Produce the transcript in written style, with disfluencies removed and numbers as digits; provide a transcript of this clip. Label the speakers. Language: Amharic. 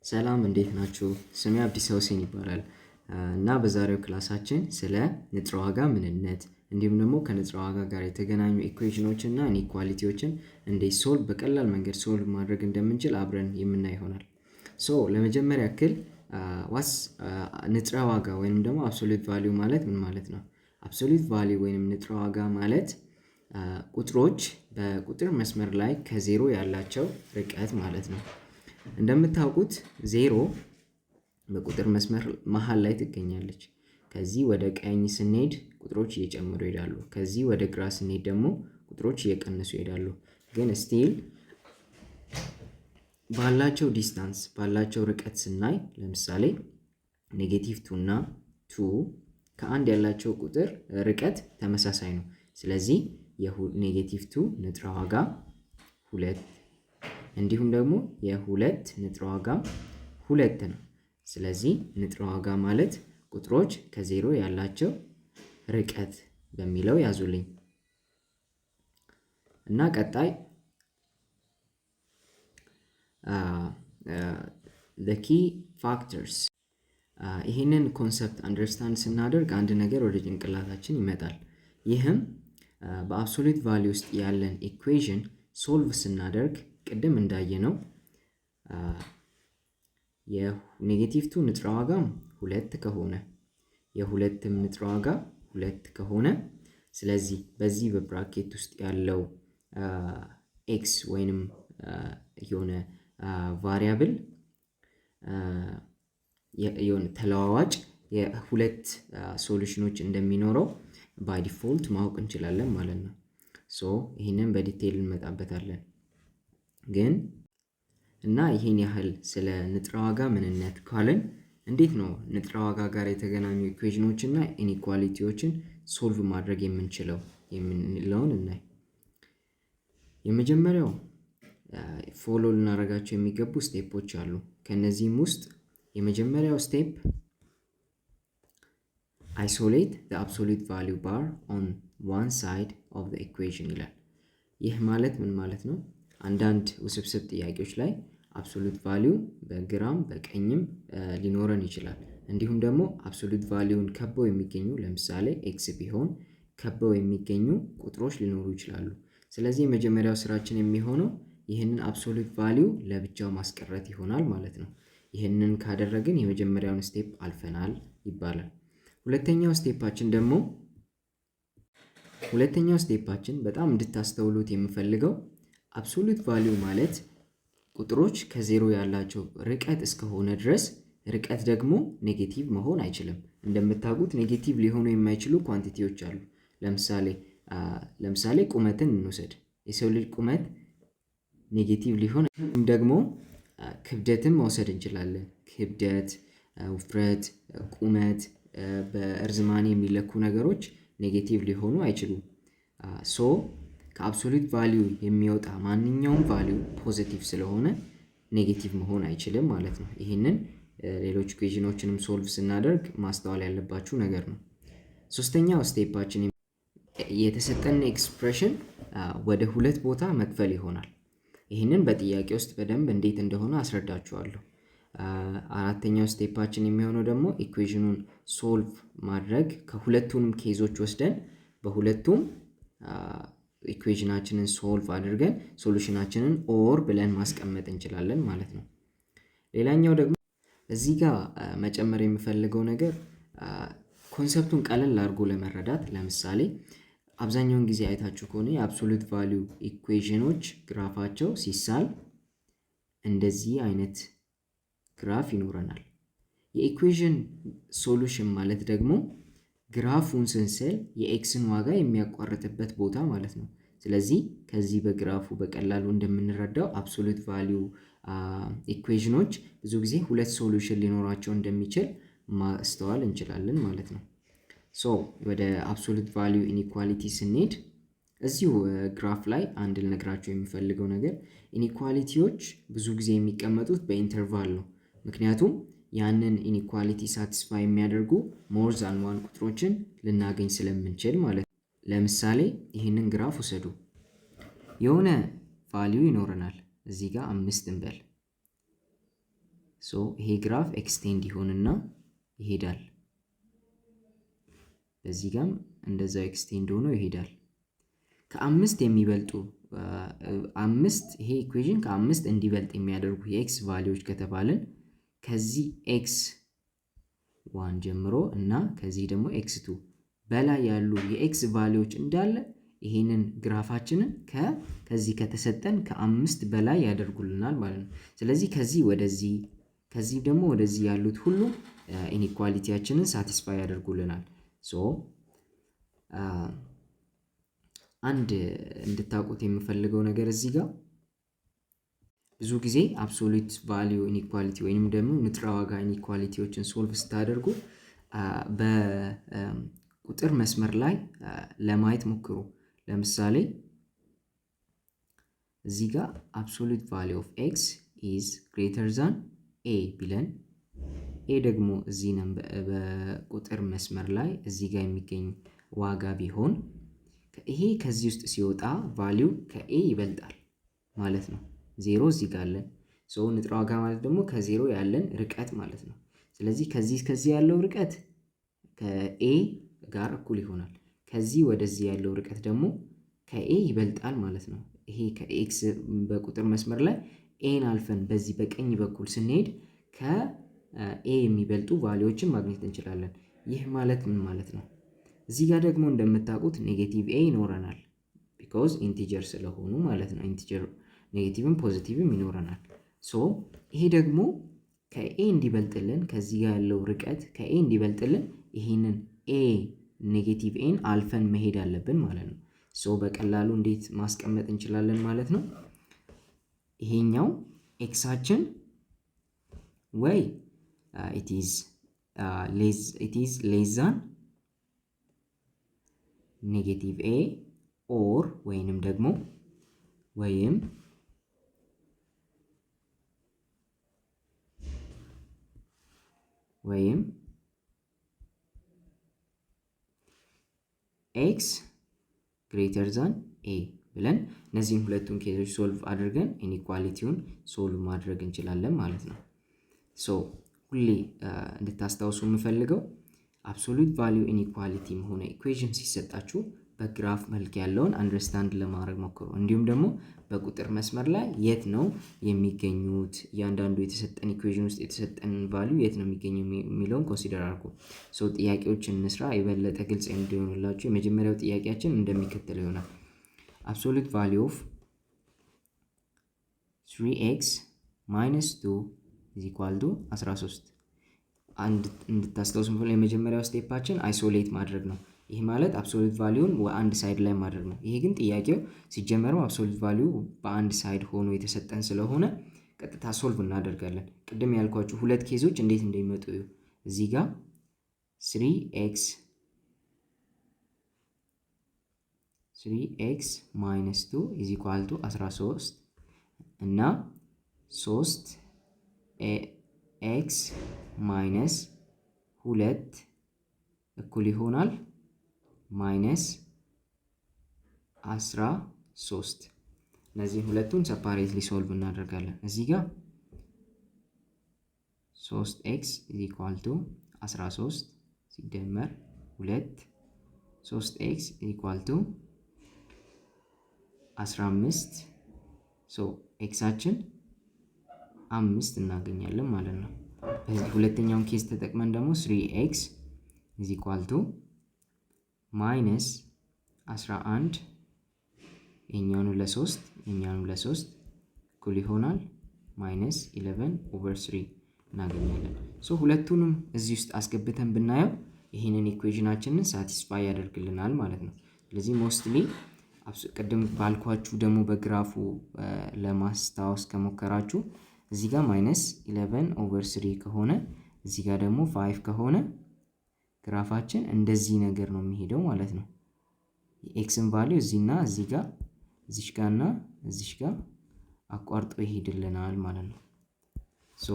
Speaker 1: ሰላም እንዴት ናችሁ? ስሜ አብዲሳ ሁሴን ይባላል እና በዛሬው ክላሳችን ስለ ንጥረ ዋጋ ምንነት እንዲሁም ደግሞ ከንጥረ ዋጋ ጋር የተገናኙ ኢኩዌሽኖችን እና ኢኒኳሊቲዎችን እንዴት በቀላል መንገድ ሶልቭ ማድረግ እንደምንችል አብረን የምናይ ይሆናል። ለመጀመሪያ ያክል ዋስ ንጥረ ዋጋ ወይንም ደግሞ አብሶሉት ቫልዩ ማለት ምን ማለት ነው? አብሶሉት ቫልዩ ወይንም ንጥረ ዋጋ ማለት ቁጥሮች በቁጥር መስመር ላይ ከዜሮ ያላቸው ርቀት ማለት ነው። እንደምታውቁት ዜሮ በቁጥር መስመር መሃል ላይ ትገኛለች። ከዚህ ወደ ቀኝ ስንሄድ ቁጥሮች እየጨመሩ ይሄዳሉ። ከዚህ ወደ ግራ ስንሄድ ደግሞ ቁጥሮች እየቀነሱ ይሄዳሉ። ግን ስቲል ባላቸው ዲስታንስ ባላቸው ርቀት ስናይ ለምሳሌ ኔጌቲቭ 2 እና 2 ከአንድ ያላቸው ቁጥር ርቀት ተመሳሳይ ነው። ስለዚህ የኔጌቲቭ 2 ንጥረ ዋጋ 2 እንዲሁም ደግሞ የሁለት ንጥረ ዋጋ 2 ነው። ስለዚህ ንጥረ ዋጋ ማለት ቁጥሮች ከዜሮ ያላቸው ርቀት በሚለው ያዙልኝ እና ቀጣይ the key factors ይህንን ኮንሰፕት አንደርስታንድ ስናደርግ አንድ ነገር ወደ ጭንቅላታችን ይመጣል። ይህም በአብሶሉት ቫልዩ ውስጥ ያለን ኢኩዌሽን ሶልቭ ስናደርግ ቅድም እንዳየነው የኔጌቲቭ 2 ንጥረ ዋጋም 2 ከሆነ የሁለትም ንጥረ ዋጋ 2 ከሆነ ስለዚህ በዚህ በብራኬት ውስጥ ያለው ኤክስ ወይንም የሆነ ቫሪያብል የሆነ ተለዋዋጭ የሁለት ሶሉሽኖች እንደሚኖረው ባይ ዲፎልት ማወቅ እንችላለን ማለት ነው። ይህንን በዲቴይል እንመጣበታለን። ግን እና ይህን ያህል ስለ ንጥረ ዋጋ ምንነት ካልን እንዴት ነው ንጥረ ዋጋ ጋር የተገናኙ ኢኩዌሽኖች እና ኢኒኳሊቲዎችን ሶልቭ ማድረግ የምንችለው የምንለውን እናይ። የመጀመሪያው ፎሎ ልናደርጋቸው የሚገቡ ስቴፖች አሉ። ከነዚህም ውስጥ የመጀመሪያው ስቴፕ isolate the absolute value bar on one side of the equation ይላል። ይህ ማለት ምን ማለት ነው? አንዳንድ ውስብስብ ጥያቄዎች ላይ አብሶሉት ቫልዩ በግራም በቀኝም ሊኖረን ይችላል። እንዲሁም ደግሞ አብሶሉት ቫልዩን ከበው የሚገኙ ለምሳሌ ኤክስ ቢሆን ከበው የሚገኙ ቁጥሮች ሊኖሩ ይችላሉ። ስለዚህ የመጀመሪያው ስራችን የሚሆነው ይህንን አብሶሉት ቫልዩ ለብቻው ማስቀረት ይሆናል ማለት ነው። ይህንን ካደረግን የመጀመሪያውን ስቴፕ አልፈናል ይባላል። ሁለተኛው ስቴፓችን በጣም እንድታስተውሉት የምፈልገው አብሶሉት ቫልዩ ማለት ቁጥሮች ከዜሮ ያላቸው ርቀት እስከሆነ ድረስ ርቀት ደግሞ ኔጌቲቭ መሆን አይችልም። እንደምታውቁት ኔጌቲቭ ሊሆኑ የማይችሉ ኳንቲቲዎች አሉ። ለምሳሌ ቁመትን እንውሰድ። የሰው ልጅ ቁመት ኔጌቲቭ ሊሆን ደግሞ ክብደትን መውሰድ እንችላለን። ክብደት፣ ውፍረት፣ ቁመት በእርዝማኔ የሚለኩ ነገሮች ኔጌቲቭ ሊሆኑ አይችሉም። ከአብሶሉት ቫልዩ የሚወጣ ማንኛውም ቫልዩ ፖዚቲቭ ስለሆነ ኔጌቲቭ መሆን አይችልም ማለት ነው። ይህንን ሌሎች ኢኩዌሽኖችንም ሶልቭ ስናደርግ ማስተዋል ያለባችሁ ነገር ነው። ሶስተኛው ስቴፓችን የተሰጠን ኤክስፕሬሽን ወደ ሁለት ቦታ መክፈል ይሆናል። ይህንን በጥያቄ ውስጥ በደንብ እንዴት እንደሆነ አስረዳችኋለሁ። አራተኛው ስቴፓችን የሚሆነው ደግሞ ኢኩዌሽኑን ሶልቭ ማድረግ ከሁለቱንም ኬዞች ወስደን በሁለቱም ኢኩዌሽናችንን ሶልቭ አድርገን ሶሉሽናችንን ኦር ብለን ማስቀመጥ እንችላለን ማለት ነው። ሌላኛው ደግሞ እዚህ ጋር መጨመር የምፈልገው ነገር ኮንሰፕቱን ቀለል አድርጎ ለመረዳት ለምሳሌ አብዛኛውን ጊዜ አይታችሁ ከሆነ የአብሶሉት ቫልዩ ኢኩዌሽኖች ግራፋቸው ሲሳል እንደዚህ አይነት ግራፍ ይኖረናል። የኢኩዌሽን ሶሉሽን ማለት ደግሞ ግራፉን ስንስል የኤክስን ዋጋ የሚያቋርጥበት ቦታ ማለት ነው። ስለዚህ ከዚህ በግራፉ በቀላሉ እንደምንረዳው አብሶሉት ቫልዩ ኢኩዌሽኖች ብዙ ጊዜ ሁለት ሶሉሽን ሊኖራቸው እንደሚችል ማስተዋል እንችላለን ማለት ነው። ወደ አብሶሉት ቫልዩ ኢኒኳሊቲ ስንሄድ እዚሁ ግራፍ ላይ አንድ ልነግራቸው የሚፈልገው ነገር ኢኒኳሊቲዎች ብዙ ጊዜ የሚቀመጡት በኢንተርቫል ነው። ምክንያቱም ያንን ኢኒኳሊቲ ሳቲስፋይ የሚያደርጉ ሞር ዛን ዋን ቁጥሮችን ልናገኝ ስለምንችል ማለት ነው። ለምሳሌ ይህንን ግራፍ ውሰዱ። የሆነ ቫልዩ ይኖረናል እዚህ ጋር 5 እንበል። ሶ ይሄ ግራፍ ኤክስቴንድ ይሆንና ይሄዳል። በዚህ ጋም እንደዛው ኤክስቴንድ ሆኖ ይሄዳል። ከአምስት የሚበልጡ አምስት ይሄ ኢኩዌሽን ከአምስት እንዲበልጥ የሚያደርጉ የኤክስ ቫሊዎች ከተባልን ከዚህ ኤክስ ዋን ጀምሮ እና ከዚህ ደግሞ ኤክስ ቱ በላይ ያሉ የኤክስ ቫሊዎች እንዳለ ይሄንን ግራፋችንን ከዚህ ከተሰጠን ከአምስት በላይ ያደርጉልናል ማለት ነው። ስለዚህ ከዚህ ወደዚህ ከዚህ ደግሞ ወደዚህ ያሉት ሁሉ ኢኒኳሊቲያችንን ሳቲስፋይ ያደርጉልናል። ሶ አንድ እንድታውቁት የምፈልገው ነገር እዚህ ጋር ብዙ ጊዜ አብሶሉት ቫሊዩ ኢኒኳሊቲ ወይንም ደግሞ ንጥረ ዋጋ ኢኒኳሊቲዎችን ሶልቭ ስታደርጉ በቁጥር መስመር ላይ ለማየት ሞክሩ። ለምሳሌ እዚህ ጋር አብሶሉት ቫሊዩ ኦፍ ኤክስ ኢዝ ግሬተር ዛን ኤ ቢለን ኤ ደግሞ እዚህ በቁጥር መስመር ላይ እዚህ ጋር የሚገኝ ዋጋ ቢሆን ይሄ ከዚህ ውስጥ ሲወጣ ቫሊዩ ከኤ ይበልጣል ማለት ነው። ዜሮ እዚህ ጋር አለን። ሶ ንጥረ ዋጋ ማለት ደግሞ ከዜሮ ያለን ርቀት ማለት ነው። ስለዚህ ከዚህ ያለው ርቀት ከኤ ጋር እኩል ይሆናል። ከዚህ ወደዚህ ያለው ርቀት ደግሞ ከኤ ይበልጣል ማለት ነው። ይሄ ከኤክስ በቁጥር መስመር ላይ ኤን አልፈን በዚህ በቀኝ በኩል ስንሄድ ከኤ የሚበልጡ ቫሊዎችን ማግኘት እንችላለን። ይህ ማለት ምን ማለት ነው? እዚህ ጋር ደግሞ እንደምታውቁት ኔጌቲቭ ኤ ይኖረናል ቢኮዝ ኢንቲጀር ስለሆኑ ማለት ነው። ኢንቲጀር ኔጌቲቭም ፖዚቲቭም ይኖረናል። ሶ ይሄ ደግሞ ከኤ እንዲበልጥልን ከዚህ ጋር ያለው ርቀት ከኤ እንዲበልጥልን ይሄንን ኤ ኔጌቲቭ ኤን አልፈን መሄድ አለብን ማለት ነው። ሶ በቀላሉ እንዴት ማስቀመጥ እንችላለን ማለት ነው? ይሄኛው ኤክሳችን ወይ ኢት ኢዝ ሌስ ዛን ኔጌቲቭ ኤ ኦር ወይንም ደግሞ ወይም ኤክስ ግሬተር ዛን ኤ ብለን እነዚህን ሁለቱን ኬዞች ሶልቭ አድርገን ኢኒኳሊቲውን ሶልቭ ማድረግ እንችላለን ማለት ነው። ሶ ሁሌ እንድታስታውሱ የምፈልገው አብሶሉት ቫሊዩ ኢኒኳሊቲም ሆነ ኢኩዌሽን ሲሰጣችሁ በግራፍ መልክ ያለውን አንደርስታንድ ለማድረግ ሞክሩ። እንዲሁም ደግሞ በቁጥር መስመር ላይ የት ነው የሚገኙት፣ እያንዳንዱ የተሰጠን ኢኩዌሽን ውስጥ የተሰጠን ቫሊዩ የት ነው የሚገኘው የሚለውን ኮንሲደር አድርጉ። ሶ ጥያቄዎችን እንስራ የበለጠ ግልጽ እንዲሆንላችሁ። የመጀመሪያው ጥያቄያችን እንደሚከተለው ይሆናል። አብሶሉት ቫሊዩ ኦፍ 3x ማይነስ 2 ኢዝ ኢኳል ቱ 13። እንድታስታውሱ የመጀመሪያው ስቴፓችን አይሶሌት ማድረግ ነው። ይህ ማለት አብሶሉት ቫሊዩን በአንድ ሳይድ ላይ ማድረግ ነው። ይሄ ግን ጥያቄው ሲጀመርም አብሶሉት ቫሊዩ በአንድ ሳይድ ሆኖ የተሰጠን ስለሆነ ቀጥታ ሶልቭ እናደርጋለን። ቅድም ያልኳችሁ ሁለት ኬዞች እንዴት እንደሚመጡ እዚህ ጋር 3x ማይነስ 2 ኢዝ ኢኳል ቱ 13 እና 3x ማይነስ 2 እኩል ይሆናል ማይነስ 13። እነዚህ ሁለቱን ሰፓሬትሊ ሶልቭ እናደርጋለን። እዚህ ጋር 3x ኢዝ ኢኳል ቱ 13 ሲደመር 2 3x ኢኳል ቱ 15 ሶ ኤክሳችን 5 እናገኛለን ማለት ነው። በዚህ ሁለተኛውን ኬስ ተጠቅመን ደግሞ 3x ኢዝ ኢኳል ቱ ማይነስ 11 የኛኑ ለ3 እኩል ይሆናል ማይነስ 11 ኦቨር 3 እናገኛለን። ሶ ሁለቱንም እዚህ ውስጥ አስገብተን ብናየው ይህንን ኢኩዌሽናችንን ሳቲስፋይ ያደርግልናል ማለት ነው። ስለዚህ ሞስትሊ ቅድም ባልኳችሁ ደግሞ በግራፉ ለማስታወስ ከሞከራችሁ እዚህ ጋር ማይነስ 11 ኦቨር 3 ከሆነ እዚህ ጋር ደግሞ 5 ከሆነ ግራፋችን እንደዚህ ነገር ነው የሚሄደው ማለት ነው። የኤክስን ቫልዩ እዚህና እዚህ ጋር እዚሽ ጋርና እዚሽ ጋር አቋርጦ ይሄድልናል ማለት ነው። ሶ